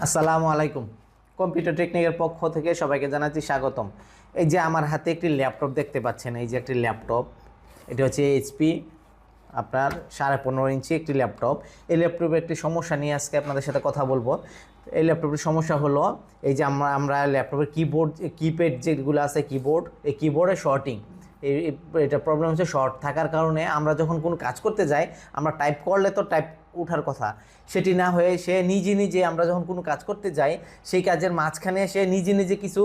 আসসালামু আলাইকুম। কম্পিউটার টেকনিকের পক্ষ থেকে সবাইকে জানাচ্ছি স্বাগতম। এই যে আমার হাতে একটি ল্যাপটপ দেখতে পাচ্ছেন, এই যে একটি ল্যাপটপ, এটা হচ্ছে এইচপি আপনার 15.5 ইঞ্চি একটি ল্যাপটপ। এই ল্যাপটপের একটি সমস্যা নিয়ে আজকে আপনাদের সাথে কথা বলবো। এই ল্যাপটপের সমস্যা হলো এই যে আমরা ল্যাপটপের কিপ্যাড যেগুলো আছে, এই কিবোর্ডে শর্টিং। এটা প্রবলেম হচ্ছে, শর্ট থাকার কারণে আমরা যখন কোনো কাজ করতে যাই, আমরা টাইপ করলে তো টাইপ ওঠার কথা, সেটি না হয়ে সে নিজে নিজে, আমরা যখন কোনো কাজ করতে যাই সেই কাজের মাঝখানে সে নিজে নিজে কিছু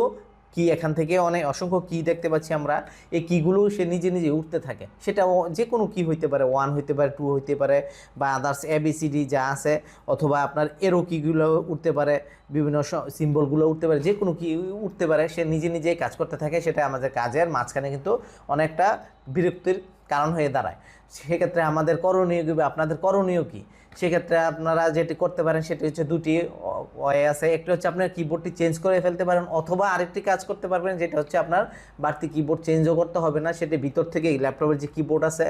কি, এখান থেকে অনেক অসংখ্য কি দেখতে পাচ্ছি আমরা, এই কিগুলো সে নিজে নিজে উঠতে থাকে। সেটা যে কোনো কি হইতে পারে, 1 হইতে পারে, 2 হইতে পারে, বা আদার্স ABCD যা আছে, অথবা আপনার এরো কিগুলো উঠতে পারে, বিভিন্ন সিম্বলগুলো উঠতে পারে, যে কোনো কি উঠতে পারে। সে নিজে নিজেই কাজ করতে থাকে, সেটা আমাদের কাজের মাঝখানে কিন্তু অনেকটা বিরক্তির কারণ হয়ে দাঁড়ায়। সেক্ষেত্রে আমাদের করণীয় কী, আপনাদের করণীয় কী? সেক্ষেত্রে আপনারা যেটি করতে পারেন সেটি হচ্ছে দুটি ওয়ে আছে। একটি হচ্ছে আপনার কিবোর্ডটি চেঞ্জ করে ফেলতে পারেন, অথবা আরেকটি কাজ করতে পারবেন, যেটা হচ্ছে আপনার বাড়তি কিবোর্ড চেঞ্জও করতে হবে না, সেটি ভিতর থেকেই ল্যাপটপের যে কিবোর্ড আছে,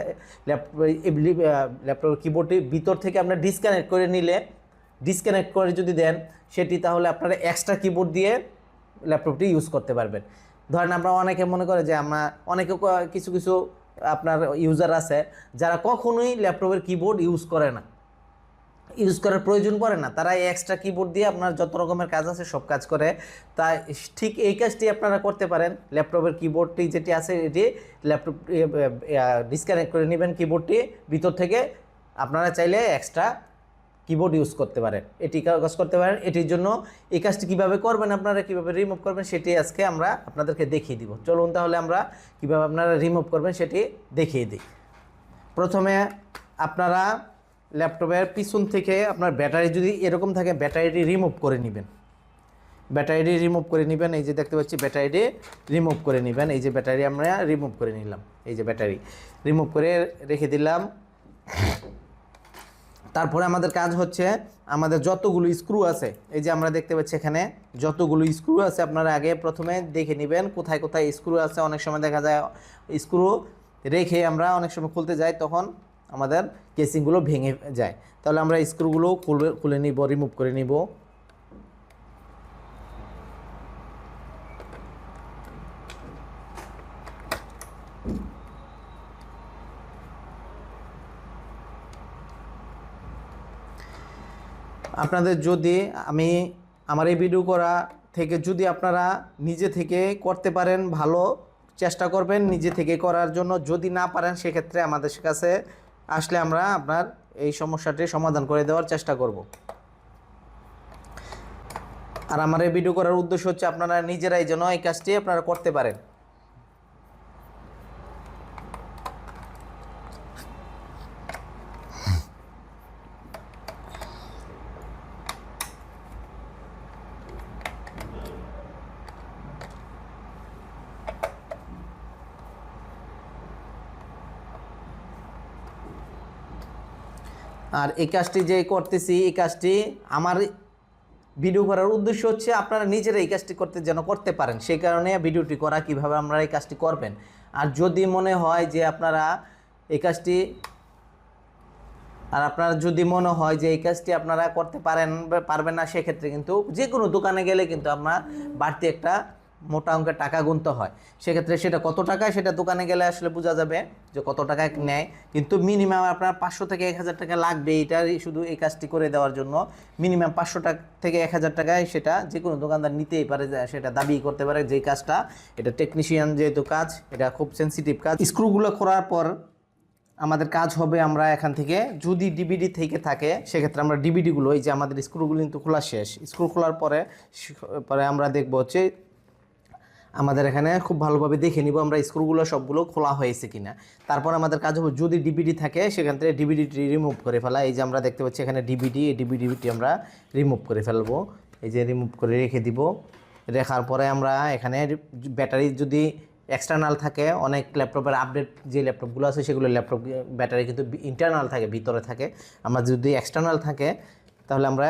ল্যাপটপের কিবোর্ডটি ভিতর থেকে আপনার ডিসকানেক্ট করে যদি দেন সেটি, তাহলে আপনারা এক্সট্রা কিবোর্ড দিয়ে ল্যাপটপটি ইউজ করতে পারবেন। ধরেন আমরা অনেকে মনে করে যে অনেকে কিছু কিছু আপনার ইউজার আছে যারা কখনোই ল্যাপটপের কিবোর্ড ইউজ করার প্রয়োজন পড়ে না, তারা এই এক্সট্রা কিবোর্ড দিয়ে আপনার যত রকমের কাজ আছে সব কাজ করে। তাই ঠিক এই কাজটি আপনারা করতে পারেন। ল্যাপটপের কিবোর্ডটি যেটি আছে, এটি ল্যাপটপ ডিসকানেক্ট করে নেবেন কিবোর্ডটি ভিতর থেকে। আপনারা চাইলে এক্সট্রা কিবোর্ড ইউজ করতে পারেন, এটি কাজ করতে পারেন। এটির জন্য এই কাজটি কীভাবে করবেন, আপনারা কীভাবে রিমুভ করবেন, সেটি আজকে আমরা আপনাদেরকে দেখিয়ে দিব। চলুন তাহলে আমরা কীভাবে আপনারা রিমুভ করবেন সেটি দেখিয়ে দিই। প্রথমে আপনারা ল্যাপটপের পিছন থেকে আপনার ব্যাটারি যদি এরকম থাকে, ব্যাটারিটি রিমুভ করে নেবেন। এই যে দেখতে পাচ্ছি ব্যাটারিটি রিমুভ করে নেবেন। এই যে ব্যাটারি আমরা রিমুভ করে নিলাম, এই যে ব্যাটারি রিমুভ করে রেখে দিলাম। তারপরে আমাদের কাজ হচ্ছে, আমাদের যতগুলো স্ক্রু আছে, এই যে আমরা দেখতে পাচ্ছি এখানে যতগুলো স্ক্রু আছে, আপনারা আগে প্রথমে দেখে নেবেন কোথায় কোথায় স্ক্রু আছে। অনেক সময় দেখা যায় স্ক্রু রেখে আমরা অনেক সময় খুলতে যাই, তখন আমাদের কেসিংগুলো ভেঙে যায়। তাহলে আমরা স্ক্রুগুলো খুলে নিব, রিমুভ করে নিব। আপনাদের যদি আমার এই ভিডিও করা থেকে যদি আপনারা নিজে থেকে করতে পারেন, ভালো চেষ্টা করবেন নিজে থেকে করার জন্য। যদি না পারেন সেক্ষেত্রে আমাদের কাছে আসলে আমরা আপনার এই সমস্যাটির সমাধান করে দেওয়ার চেষ্টা করব। আর আমার এই ভিডিও করার উদ্দেশ্য হচ্ছে আপনারা নিজেরাই যেন এই কাজটি আপনারা করতে পারেন। আর এই কাজটি যে করতেছি, এই কাজটি আমার ভিডিও করার উদ্দেশ্য হচ্ছে আপনারা নিজেরা এই কাজটি করতে পারেন, সেই কারণে ভিডিওটি করা, কিভাবে আপনারা এই কাজটি করবেন। আর যদি মনে হয় যে আপনারা এই কাজটি এই কাজটি আপনারা করতে পারবেন না, সেক্ষেত্রে কিন্তু যে কোনো দোকানে গেলে কিন্তু আপনার বাড়তি একটা মোটা অঙ্কের টাকা গুনতে হয়। সেক্ষেত্রে সেটা কত টাকা, সেটা দোকানে গেলে আসলে বোঝা যাবে যে কত টাকা নেয়। কিন্তু মিনিমাম আপনার 500 থেকে 1000 টাকা লাগবে শুধু এই কাজটি করে দেওয়ার জন্য। মিনিমাম 500 টাকা থেকে 1000 টাকায় সেটা যে কোনো দোকানদার নিতেই পারে, সেটা দাবি করতে পারে। যে কাজটা, এটা টেকনিশিয়ান যেহেতু কাজ, এটা খুব সেন্সিটিভ কাজ। স্ক্রুগুলো খোলার পর আমাদের কাজ হবে, আমরা এখান থেকে যদি ডিভিডি থেকে থাকে সেক্ষেত্রে আমরা ডিভিডিগুলো, এই যে আমাদের স্ক্রুগুলো কিন্তু খোলা শেষ। স্ক্রু খোলার পরে আমরা দেখব হচ্ছে, আমাদের এখানে খুব ভালোভাবে দেখে নিব আমরা স্ক্রুগুলো সবগুলো খোলা হয়েছে কিনা। তারপর আমাদের কাজ হবে, যদি ডিভিডি থাকে সেখান থেকে ডিভিডিটি রিমুভ করে ফেলা। এই যে আমরা দেখতে পাচ্ছি এখানে ডিভিডি, এই ডিভিডিটি আমরা রিমুভ করে ফেলবো। এই যে রিমুভ করে রেখে দিব। রেখার পরে আমরা এখানে ব্যাটারি যদি এক্সটার্নাল থাকে, অনেক ল্যাপটপের আপডেট যে ল্যাপটপগুলো আছে সেগুলো ল্যাপটপ ব্যাটারি কিন্তু ইন্টারনাল থাকে, ভিতরে থাকে। আমরা যদি এক্সটার্নাল থাকে তাহলে আমরা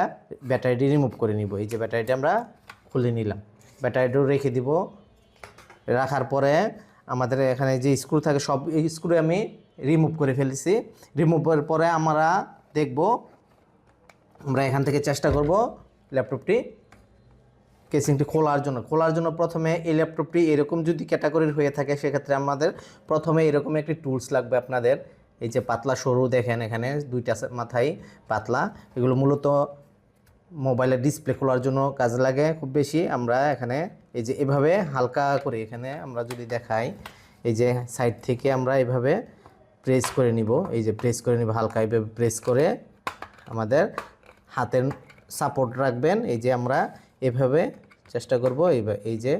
ব্যাটারিটি রিমুভ করে নিব। এই যে ব্যাটারিটি আমরা খুলে নিলাম, ব্যাটারিটিও রেখে দিব। রাখার পরে আমাদের এখানে যে স্ক্রু থাকে সব স্ক্রু আমি রিমুভ করে ফেলেছি। রিমুভের পরে আমরা দেখব, আমরা এখান থেকে চেষ্টা করব ল্যাপটপটি কেসিংটি খোলার জন্য প্রথমে এই ল্যাপটপটি এরকম যদি ক্যাটাগরির হয়ে থাকে সেক্ষেত্রে আমাদের প্রথমে এরকম একটি টুলস লাগবে আপনাদের। এই যে পাতলা সরু দেখেন এখানে দুইটা মাথায় পাতলা, এগুলো মূলত মোবাইলের ডিসপ্লে খোলার জন্য কাজে লাগে খুব বেশি। আমরা এখানে এই যে এভাবে হালকা করে এখানে আমরা যদি দেখাই, এই যে সাইড থেকে আমরা এভাবে প্রেস করে নিব, এই যে প্রেস করে নিব হালকা, এইভাবে প্রেস করে আমাদের হাতের সাপোর্ট রাখবেন। এই যে আমরা এভাবে চেষ্টা করব, এই যে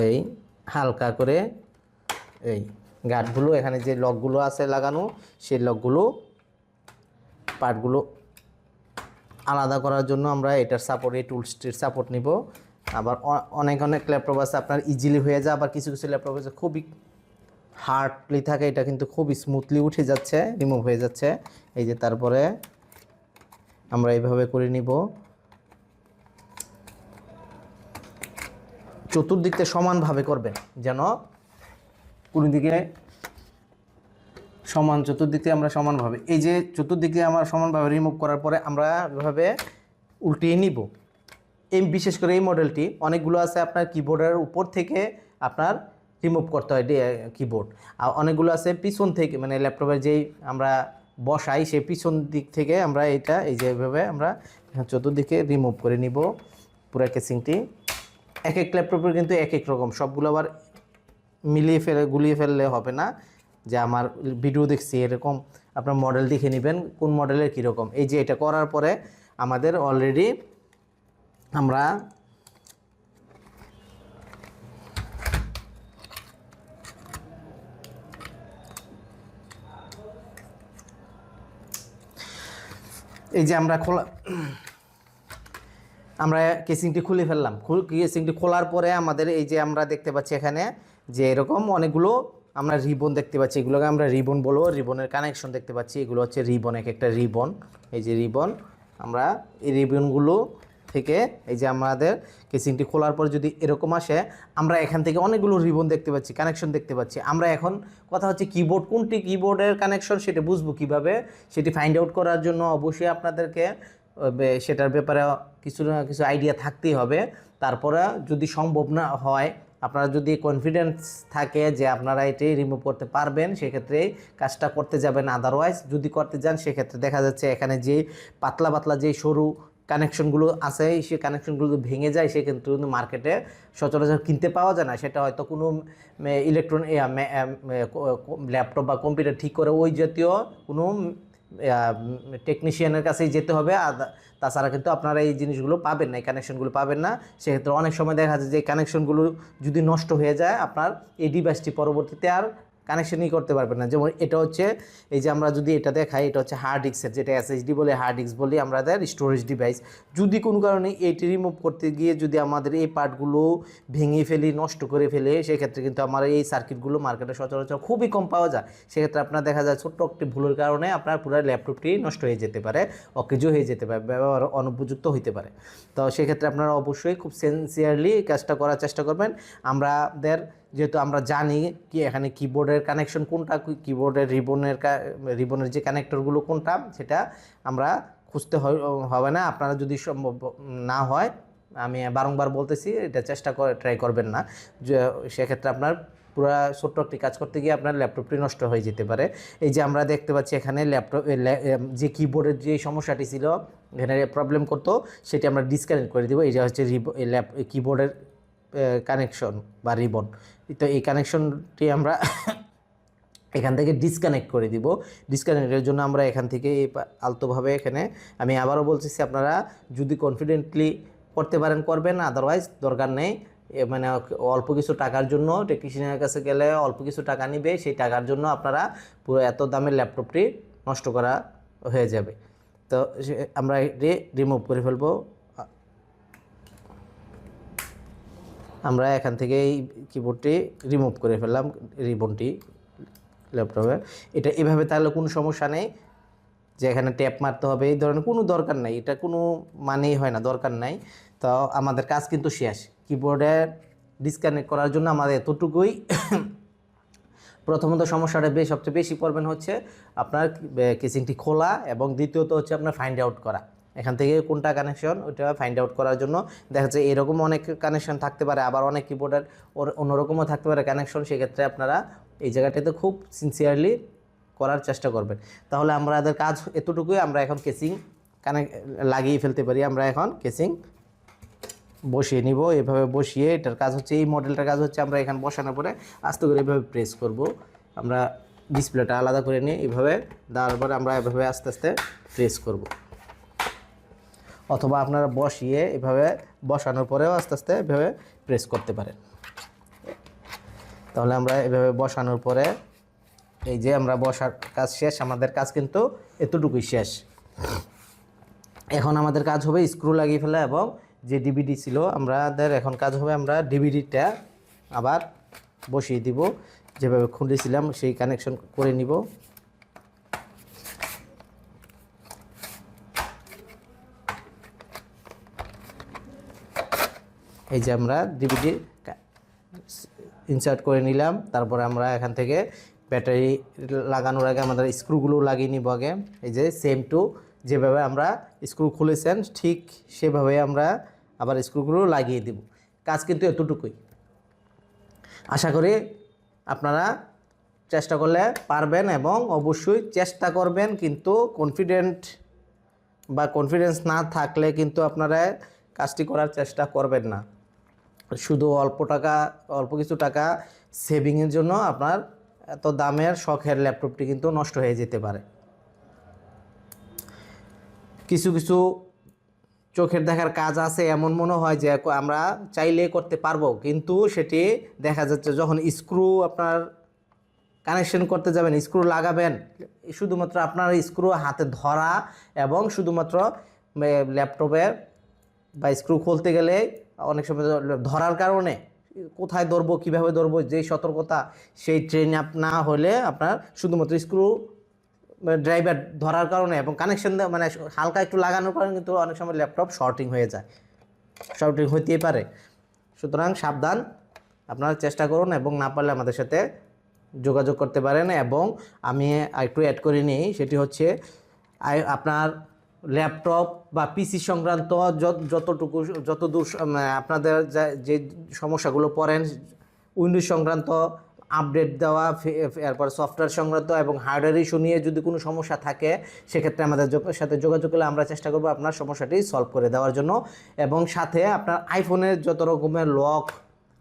এই হালকা করে এই গার্ডগুলো এখানে যে লকগুলো আছে লাগানো, সেই লকগুলো পার্টগুলো আলাদা করার জন্য আমরা এটার সাপোর্ট, এই টুলসটির সাপোর্ট নিব। আবার অনেক ল্যাপটপ আছে আপনার ইজিলি হয়ে যায়, আবার কিছু ল্যাপটপ আছে খুবই হার্ডলি থাকে, এটা কিন্তু খুব স্মুথলি উঠে যাচ্ছে, রিমুভ হয়ে যাচ্ছে। এই যে তারপরে আমরা এইভাবে করে নিব, চতুর্দিক থেকে সমানভাবে করবেন যেন কোনো দিকে সমান, চতুর্দিকে আমরা সমানভাবে, এই যে চতুর্দিকে আমরা সমানভাবে রিমুভ করার পরে আমরা এভাবে উল্টিয়ে নিব। এই বিশেষ করে এই মডেলটি অনেকগুলো আছে আপনার কিবোর্ডের উপর থেকে আপনার রিমুভ করতে হয় কিবোর্ড, আর অনেকগুলো আছে পিছন থেকে, মানে ল্যাপটপের যেই আমরা বসাই সেই পিছন দিক থেকে আমরা এটা এই যে এভাবে আমরা চতুর্দিকে রিমুভ করে নিব পুরো কেসিংটি। এক ল্যাপটপের কিন্তু এক রকম, সবগুলো আবার গুলিয়ে ফেললে হবে না, যে আমার ভিডিও দেখছি এরকম আপনার মডেল দেখে নেবেন কোন মডেলের কীরকম। এই যে এটা করার পরে আমাদের অলরেডি আমরা এই যে আমরা কেসিংটি খুলে ফেললাম। কেসিংটি খোলার পরে আমাদের এই যে আমরা দেখতে পাচ্ছি এখানে যে এরকম অনেকগুলো আমরা রিবন দেখতে পাচ্ছি, এগুলোকে আমরা রিবন বলবো, রিবনের কানেকশন দেখতে পাচ্ছি, এগুলো হচ্ছে রিবন, একটা রিবন, এই যে রিবন। আমরা এই রিবনগুলো থেকে এই যে আমাদের কেসিংটি খোলার পর যদি এরকম আসে, আমরা এখান থেকে অনেকগুলো রিবন দেখতে পাচ্ছি, কানেকশন দেখতে পাচ্ছি। আমরা এখন কথা হচ্ছে কিবোর্ড কোনটি কিবোর্ডের কানেকশন সেটা বুঝবো কীভাবে, সেটি ফাইন্ড আউট করার জন্য অবশ্যই আপনাদেরকে সেটার ব্যাপারে কিছু না কিছু আইডিয়া থাকতেই হবে। তারপরে যদি সম্ভব না হয়, আপনারা যদি কনফিডেন্স থাকে যে আপনারা এটি রিমুভ করতে পারবেন, সেক্ষেত্রে কাজটা করতে যাবেন। আদারওয়াইজ যদি করতে যান সেক্ষেত্রে দেখা যাচ্ছে এখানে যে পাতলা যে সরু কানেকশনগুলো আছে সেই কানেকশনগুলো ভেঙে যায়, সেক্ষেত্রে কিন্তু মার্কেটে সচরাচর কিনতে পাওয়া যায় না। সেটা হয়তো কোনো ল্যাপটপ বা কম্পিউটার ঠিক করে ওই জাতীয় কোনো টেকনিশিয়ানের কাছেই যেতে হবে, তাছাড়া কিন্তু আপনারা এই জিনিসগুলো পাবেন না, এই কানেকশনগুলো পাবেন না। সেক্ষেত্রে অনেক সময় দেখা যায় যে কানেকশনগুলো যদি নষ্ট হয়ে যায়, আপনার এই ডিভাইসটি পরবর্তীতে আর কানেকশনই করতে পারবেন না। যেমন এটা হচ্ছে, এই যে আমরা যদি এটা দেখাই, এটা হচ্ছে হার্ড ডিস্কের, যেটা এসএসডি বলে, হার্ড ডিস্ক বলি আমাদের স্টোরেজ ডিভাইস। যদি কোনো কারণে এইটি রিমুভ করতে গিয়ে যদি আমাদের এই পার্টগুলো ভেঙে ফেলি, নষ্ট করে ফেলে, সেক্ষেত্রে কিন্তু আমার এই সার্কিটগুলো মার্কেটে সচরাচর খুবই কম পাওয়া যায়। সেক্ষেত্রে আপনার দেখা যায় ছোট্ট একটি ভুলের কারণে আপনার পুরো ল্যাপটপটি নষ্ট হয়ে যেতে পারে, অকেজ হয়ে যেতে পারে, ব্যবহার অনুপযুক্ত হইতে পারে। তো সেক্ষেত্রে আপনারা অবশ্যই খুব সিনসিয়ারলি কাজটা করার চেষ্টা করবেন। যেহেতু আমরা জানি কি এখানে কিবোর্ডের কানেকশন কোনটা, কিবোর্ডের রিবনের যে কানেক্টরগুলো কোনটা, সেটা আমরা খুঁজতে হবে না। আপনারা যদি সম্ভব না হয়, আমি বারংবার বলতেছি, এটা চেষ্টা করে ট্রাই করবেন না, সেক্ষেত্রে আপনার পুরো ছোট্ট একটি কাজ করতে গিয়ে আপনার ল্যাপটপটি নষ্ট হয়ে যেতে পারে। এই যে আমরা দেখতে পাচ্ছি এখানে যে কিবোর্ডের যে সমস্যাটি ছিল, এখানে প্রবলেম করতো, সেটি আমরা ডিসকানেক্ট করে দেবো। এটা হচ্ছে কিবোর্ডের কানেকশন বা রিবন। তো এই কানেকশনটি আমরা এখান থেকে ডিসকানেক্ট করে দিব। ডিসকানেক্টের জন্য আমরা এখান থেকে আলতোভাবে এখানে, আমি আবারও বলতেছি, আপনারা যদি কনফিডেন্টলি করতে পারেন করবেন, আদারওয়াইজ দরকার নেই। মানে অল্প কিছু টাকার জন্য টেকনিশিয়ানের কাছে গেলে অল্প কিছু টাকা নিবে, সেই টাকার জন্য আপনারা পুরো এত দামের ল্যাপটপটি নষ্ট করা হয়ে যাবে। তো আমরা এটি রিমুভ করে ফেলবো। আমরা এখান থেকে এই কিবোর্ডটি রিমুভ করে ফেললাম, রিবনটি ল্যাপটপের। এটা এভাবে তাহলে কোনো সমস্যা নেই যে এখানে ট্যাপ মারতে হবে, এই ধরনের কোনো দরকার নেই, এটা কোনো মানেই হয় না, দরকার নাই। তো আমাদের কাজ কিন্তু শেষ। কিবোর্ডে ডিসকানেক্ট করার জন্য আমাদের এতটুকুই। প্রথমত সমস্যাটা সবচেয়ে বেশি পড়বেন হচ্ছে আপনার কেসিংটি খোলা, এবং দ্বিতীয়ত হচ্ছে আপনার ফাইন্ড আউট করা। এখান থেকে কোনটা কানেকশন ওইটা ফাইন্ড আউট করার জন্য দেখা যাচ্ছে এরকম অনেক কানেকশন থাকতে পারে, আবার অনেক কিবোর্ডের অন্যরকমও থাকতে পারে কানেকশন। সেক্ষেত্রে আপনারা এই জায়গাটাতে খুব সিনসিয়ারলি করার চেষ্টা করবেন। তাহলে আমাদের কাজ এতটুকুই। আমরা এখন কেসিং লাগিয়ে ফেলতে পারি। আমরা এখন কেসিং বসিয়ে নিব। এভাবে বসিয়ে এটার কাজ হচ্ছে, এই মডেলটার কাজ হচ্ছে আমরা এখানে বসানোর পরে আস্তে করে এভাবে প্রেস করব। আমরা ডিসপ্লেটা আলাদা করে নিয়ে এইভাবে দেওয়ার পরে আমরা এভাবে আস্তে আস্তে প্রেস করব, অথবা আপনারা বসিয়ে এভাবে বসানোর পরেও আস্তে আস্তে এভাবে প্রেস করতে পারেন। তাহলে আমরা এভাবে বসানোর পরে এই যে আমরা বসার কাজ শেষ, আমাদের কাজ কিন্তু এতটুকুই শেষ। এখন আমাদের কাজ হবে স্ক্রু লাগিয়ে ফেলা এবং যে ডিভিডি ছিল আমাদের এখন কাজ হবে আমরা ডিভিডিটা আবার বসিয়ে দিব, যেভাবে খুঁড়েছিলাম সেই কানেকশন করে নিব। এই যে আমরা ডিভিডি ইনসার্ট করে নিলাম। তারপরে আমরা এখান থেকে ব্যাটারি লাগানোর আগে আমাদের স্ক্রুগুলো লাগিয়ে নিব আগে। এই যে সেম টু যেভাবে আমরা স্ক্রু খুলেছেন ঠিক সেভাবে আমরা আবার স্ক্রুগুলো লাগিয়ে দিব। কাজ কিন্তু এতটুকুই। আশা করি আপনারা চেষ্টা করলে পারবেন এবং অবশ্যই চেষ্টা করবেন, কিন্তু কনফিডেন্স না থাকলে কিন্তু আপনারা কাজটি করার চেষ্টা করবেন না। শুধু অল্প কিছু টাকা সেভিংয়ের জন্য আপনার এত দামের শখের ল্যাপটপটি কিন্তু নষ্ট হয়ে যেতে পারে। কিছু কিছু চোখের দেখার কাজ আছে, এমন মনে হয় যে আমরা চাইলে করতে পারবো, কিন্তু সেটি দেখা যাচ্ছে যখন স্ক্রু আপনার কানেকশন করতে যাবেন, স্ক্রু লাগাবেন, শুধুমাত্র আপনার স্ক্রু হাতে ধরা এবং শুধুমাত্র ল্যাপটপের বা স্ক্রু খুলতে গেলে অনেক সময় ধরার কারণে কোথায় ধরবো, কীভাবে ধরবো, যেই সতর্কতা সেই ট্রেন না হলে আপনার শুধুমাত্র স্ক্রু ড্রাইভার ধরার কারণে এবং কানেকশন মানে হালকা একটু লাগানোর কারণে কিন্তু অনেক সময় ল্যাপটপ শর্টিং হয়ে যায়, শর্টিং হতেই পারে। সুতরাং সাবধান, আপনারা চেষ্টা করুন এবং না পারলে আমাদের সাথে যোগাযোগ করতে পারেন। এবং আমি একটু অ্যাড করে নিই, সেটি হচ্ছে আপনার ল্যাপটপ বা পিসি সংক্রান্ত যতদূর আপনাদের যে সমস্যাগুলো পড়েন, উইন্ডোজ সংক্রান্ত আপডেট দেওয়া, এরপর সফটওয়্যার সংক্রান্ত এবং হার্ডওয়্যার ইস্যু নিয়ে যদি কোনো সমস্যা থাকে সেক্ষেত্রে আমাদের সাথে যোগাযোগ করলে আমরা চেষ্টা করব আপনার সমস্যাটি সলভ করে দেওয়ার জন্য। এবং সাথে আপনার আইফোনের যত রকমের লক,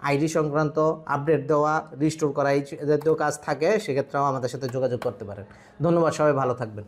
আইডি সংক্রান্ত আপডেট দেওয়া, রিস্টোর করা এই জাতীয় কাজ থাকে, সেক্ষেত্রেও আমাদের সাথে যোগাযোগ করতে পারেন। ধন্যবাদ, সবাই ভালো থাকবেন।